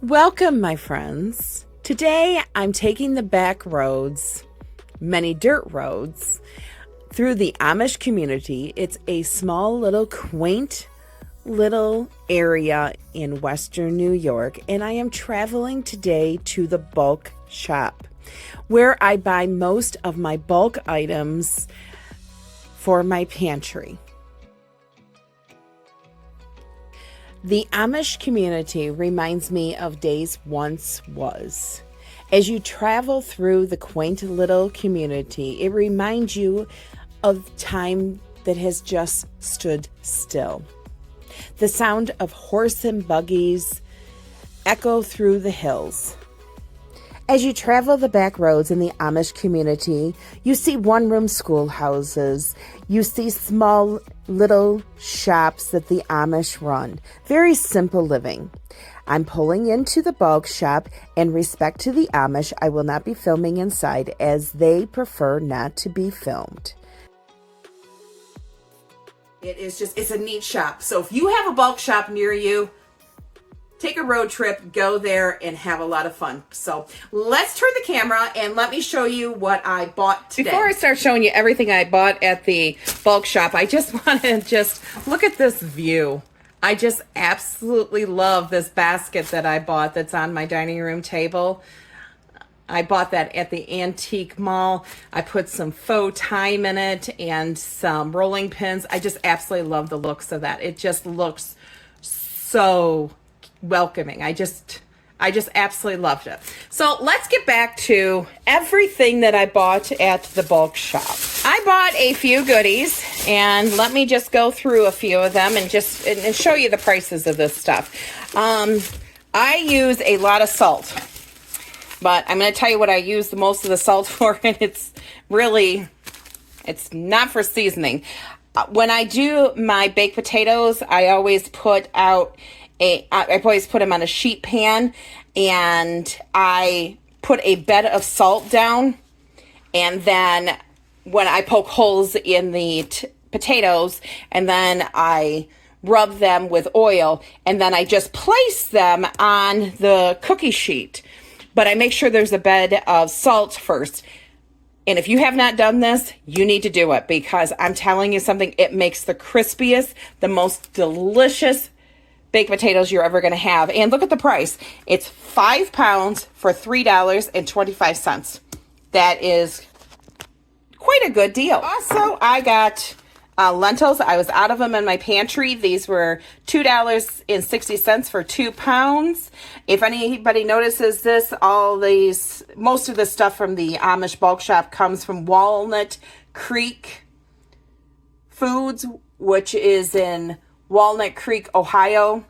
Welcome, my friends. Today I'm taking the back roads, many dirt roads, through the Amish community. It's a small little quaint little area in Western New York, and I am traveling today to the bulk shop where I buy most of my bulk items for my pantry. The Amish community reminds me of days once was. As you travel through the quaint little community, it reminds you of time that has just stood still. The sound of horse and buggies echo through the hills. As you travel the back roads in the Amish community, you see one-room schoolhouses. You see small little shops that the Amish run. Very simple living. I'm pulling into the bulk shop. In respect to the Amish, I will not be filming inside as they prefer not to be filmed. It's a neat shop. So if you have a bulk shop near you, take a road trip, go there, and have a lot of fun. So let's turn the camera and let me show you what I bought today. Before I start showing you everything I bought at the bulk shop, I just want to look at this view. I just absolutely love this basket that I bought that's on my dining room table. I bought that at the antique mall. I put some faux thyme in it and some rolling pins. I just absolutely love the looks of that. It just looks so welcoming. I just absolutely loved it. So let's get back to everything that I bought at the bulk shop. I bought a few goodies, and let me just go through a few of them and show you the prices of this stuff. I use a lot of salt, but I'm going to tell you what I use the most of the salt for, and it's not for seasoning. When I do my baked potatoes, I always put them on a sheet pan, and I put a bed of salt down, and then when I poke holes in the potatoes, and then I rub them with oil, and then I just place them on the cookie sheet. But I make sure there's a bed of salt first. And if you have not done this, you need to do it, because I'm telling you something, it makes the crispiest, the most delicious baked potatoes you're ever going to have. And look at the price. It's 5 pounds for $3.25. That is quite a good deal. Also, I got lentils. I was out of them in my pantry. These were $2.60 for 2 pounds. If anybody notices this, most of the stuff from the Amish bulk shop comes from Walnut Creek Foods, which is in Walnut Creek, Ohio.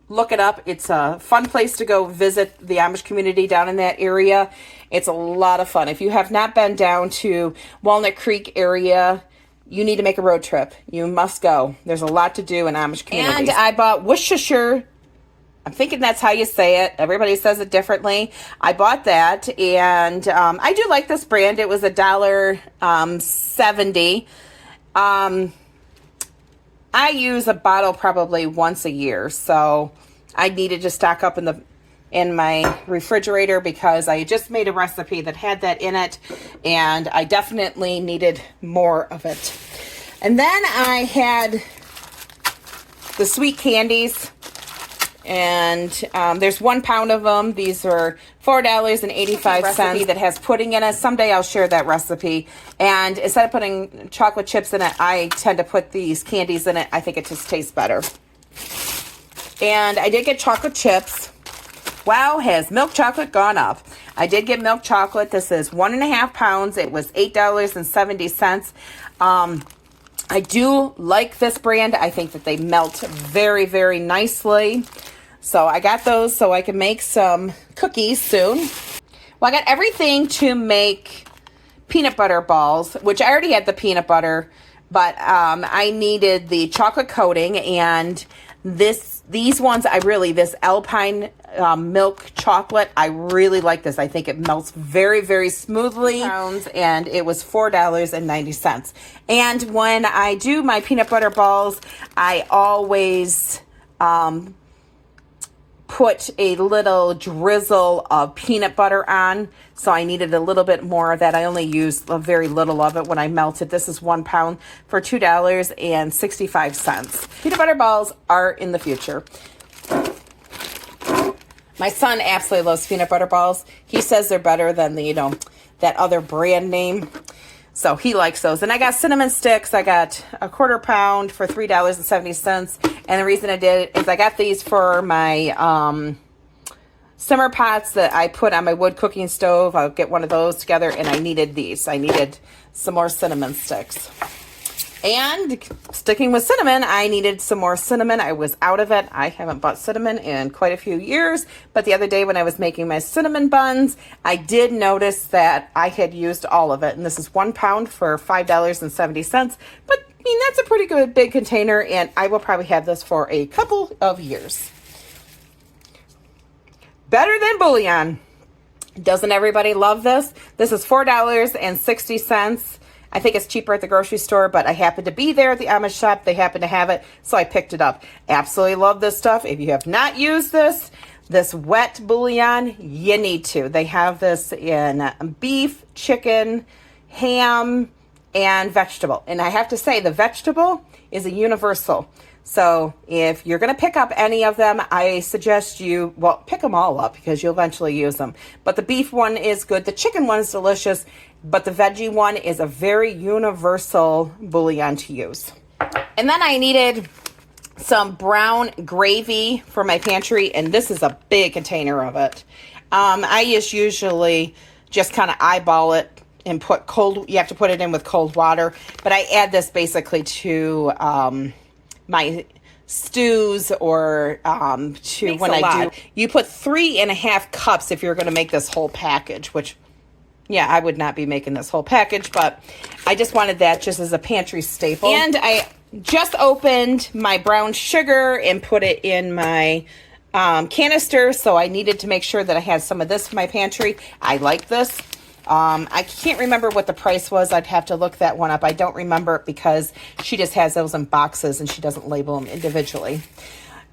Look it up. It's a fun place to go visit the Amish community down in that area. It's a lot of fun. If you have not been down to Walnut Creek area, you need to make a road trip. You must go. There's a lot to do in Amish communities. And I bought Worcestershire. I'm thinking that's how you say it. Everybody says it differently. I bought that, and I do like this brand. It was $1.70. I use a bottle probably once a year, so I needed to stock up in my refrigerator because I just made a recipe that had that in it, and I definitely needed more of it. And then I had the sweet candies, and there's 1 pound of them. These are $4.85 that has pudding in it. Someday I'll share that recipe. And instead of putting chocolate chips in it, I tend to put these candies in it. I think it just tastes better. And I did get chocolate chips. Wow, has milk chocolate gone up? I did get milk chocolate. This is 1.5 pounds. It was $8.70. I do like this brand. I think that they melt very, very nicely. So I got those so I can make some cookies soon. Well, I got everything to make peanut butter balls, which I already had the peanut butter, but I needed the chocolate coating, and these ones, this Alpine milk chocolate, I really like this. I think it melts very, very smoothly. And it was $4.90. And when I do my peanut butter balls, I always put a little drizzle of peanut butter on. So I needed a little bit more of that. I only used a very little of it when I melted. This is 1 pound for $2.65. Peanut butter balls are in the future. My son absolutely loves peanut butter balls. He says they're better than the, that other brand name. So he likes those. And I got cinnamon sticks. I got a 1/4 pound for $3.70. And the reason I did it is I got these for my simmer pots that I put on my wood cooking stove. I'll get one of those together, and I needed these. I needed some more cinnamon sticks. And sticking with cinnamon, I needed some more cinnamon. I was out of it. I haven't bought cinnamon in quite a few years. But the other day when I was making my cinnamon buns, I did notice that I had used all of it. And this is 1 pound for $5.70. But I mean, that's a pretty good big container. And I will probably have this for a couple of years. Better than bouillon. Doesn't everybody love this? This is $4.60. I think it's cheaper at the grocery store, but I happened to be there at the Amish shop. They happened to have it, so I picked it up. Absolutely love this stuff. If you have not used this wet bouillon, you need to. They have this in beef, chicken, ham, and vegetable. And I have to say, the vegetable is a universal. So if you're going to pick up any of them, I suggest you, pick them all up because you'll eventually use them. But the beef one is good. The chicken one is delicious. But the veggie one is a very universal bouillon to use. And then I needed some brown gravy for my pantry, and this is a big container of it. I usually just kind of eyeball it and you have to put it in with cold water, but I add this basically to my stews or to when I do. You put 3.5 cups if you're going to make this whole package, which... yeah, I would not be making this whole package, but I just wanted that just as a pantry staple. And I just opened my brown sugar and put it in my canister, so I needed to make sure that I had some of this for my pantry. I like this. I can't remember what the price was. I'd have to look that one up. I don't remember it because she just has those in boxes and she doesn't label them individually.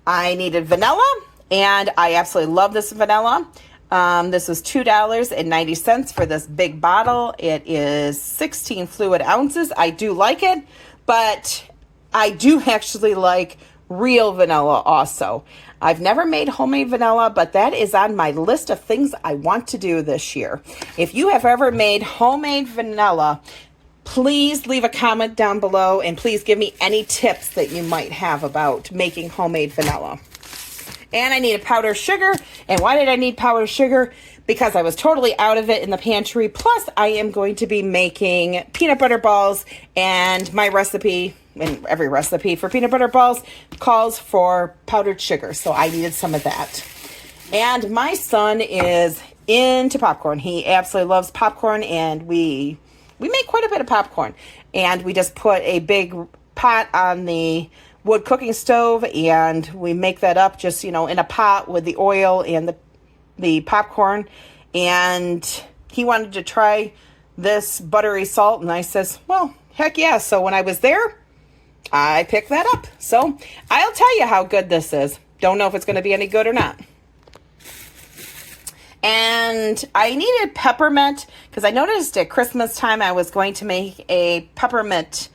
I needed vanilla, and I absolutely love this vanilla. This was $2.90 for this big bottle. It is 16 fluid ounces. I do like it, but I do actually like real vanilla also. I've never made homemade vanilla, but that is on my list of things I want to do this year. If you have ever made homemade vanilla, please leave a comment down below, and please give me any tips that you might have about making homemade vanilla. And I needed powdered sugar. And why did I need powdered sugar? Because I was totally out of it in the pantry. Plus, I am going to be making peanut butter balls. And my recipe, and every recipe for peanut butter balls, calls for powdered sugar. So I needed some of that. And my son is into popcorn. He absolutely loves popcorn. And we make quite a bit of popcorn. And we just put a big pot on the wood cooking stove, and we make that up just, in a pot with the oil and the popcorn. And he wanted to try this buttery salt, and I says, well, heck yeah. So when I was there, I picked that up. So I'll tell you how good this is. Don't know if it's going to be any good or not. And I needed peppermint because I noticed at Christmas time I was going to make a peppermint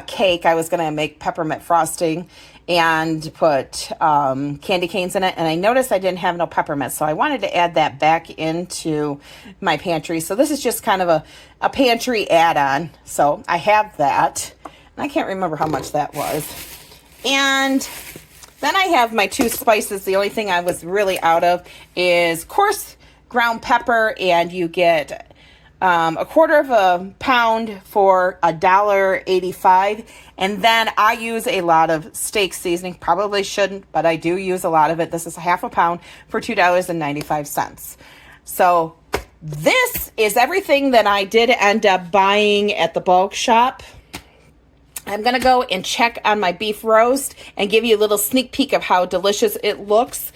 cake. I was going to make peppermint frosting and put candy canes in it. And I noticed I didn't have no peppermint. So I wanted to add that back into my pantry. So this is just kind of a pantry add-on. So I have that. And I can't remember how much that was. And then I have my 2 spices. The only thing I was really out of is coarse ground pepper. And you get a 1/4 pound for $1.85. And then I use a lot of steak seasoning. Probably shouldn't, but I do use a lot of it. This is 1/2 pound for $2.95. So this is everything that I did end up buying at the bulk shop. I'm going to go and check on my beef roast and give you a little sneak peek of how delicious it looks.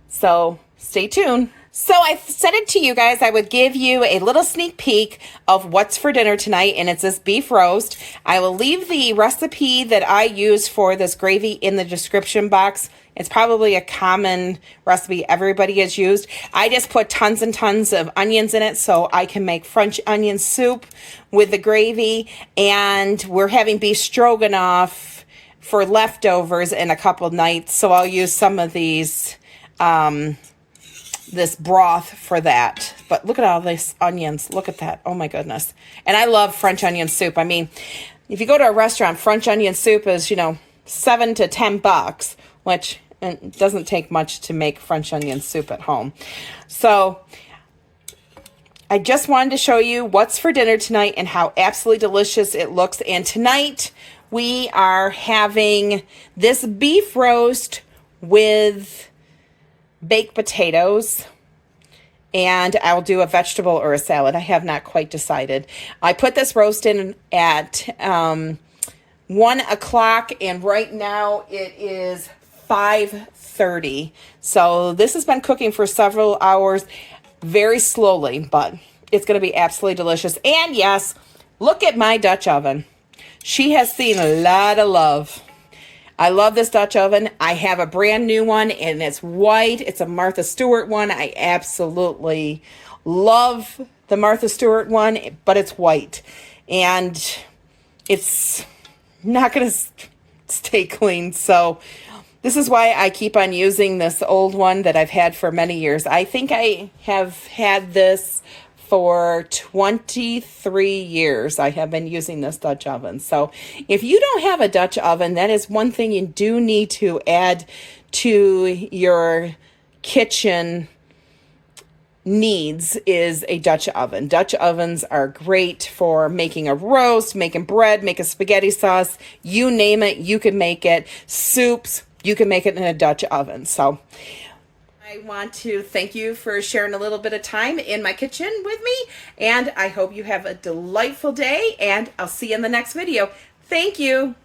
So stay tuned. So I said it to you guys, I would give you a little sneak peek of what's for dinner tonight, and it's this beef roast. I will leave the recipe that I use for this gravy in the description box. It's probably a common recipe everybody has used. I just put tons and tons of onions in it so I can make French onion soup with the gravy, and we're having beef stroganoff for leftovers in a couple nights, so I'll use some of these this broth for that. But look at all these onions. Look at that. Oh my goodness. And I love French onion soup. I mean, if you go to a restaurant, French onion soup is, $7 to $10, which it doesn't take much to make French onion soup at home. So I just wanted to show you what's for dinner tonight and how absolutely delicious it looks. And tonight we are having this beef roast with baked potatoes, and I'll do a vegetable or a salad. I have not quite decided. I put this roast in at 1 o'clock, and right now it is 5:30. So this has been cooking for several hours, very slowly, but it's going to be absolutely delicious. And yes, look at my Dutch oven. She has seen a lot of love. I love this Dutch oven. I have a brand new one, and it's white. It's a Martha Stewart one. I absolutely love the Martha Stewart one, but it's white. And it's not going to stay clean. So this is why I keep on using this old one that I've had for many years. I think I have had this for 23 years. I have been using this Dutch oven. So if you don't have a Dutch oven, that is one thing you do need to add to your kitchen needs is a Dutch oven. Dutch ovens are great for making a roast, making bread, making spaghetti sauce, you name it, you can make it. Soups, you can make it in a Dutch oven. So I want to thank you for sharing a little bit of time in my kitchen with me, and I hope you have a delightful day, and I'll see you in the next video. Thank you.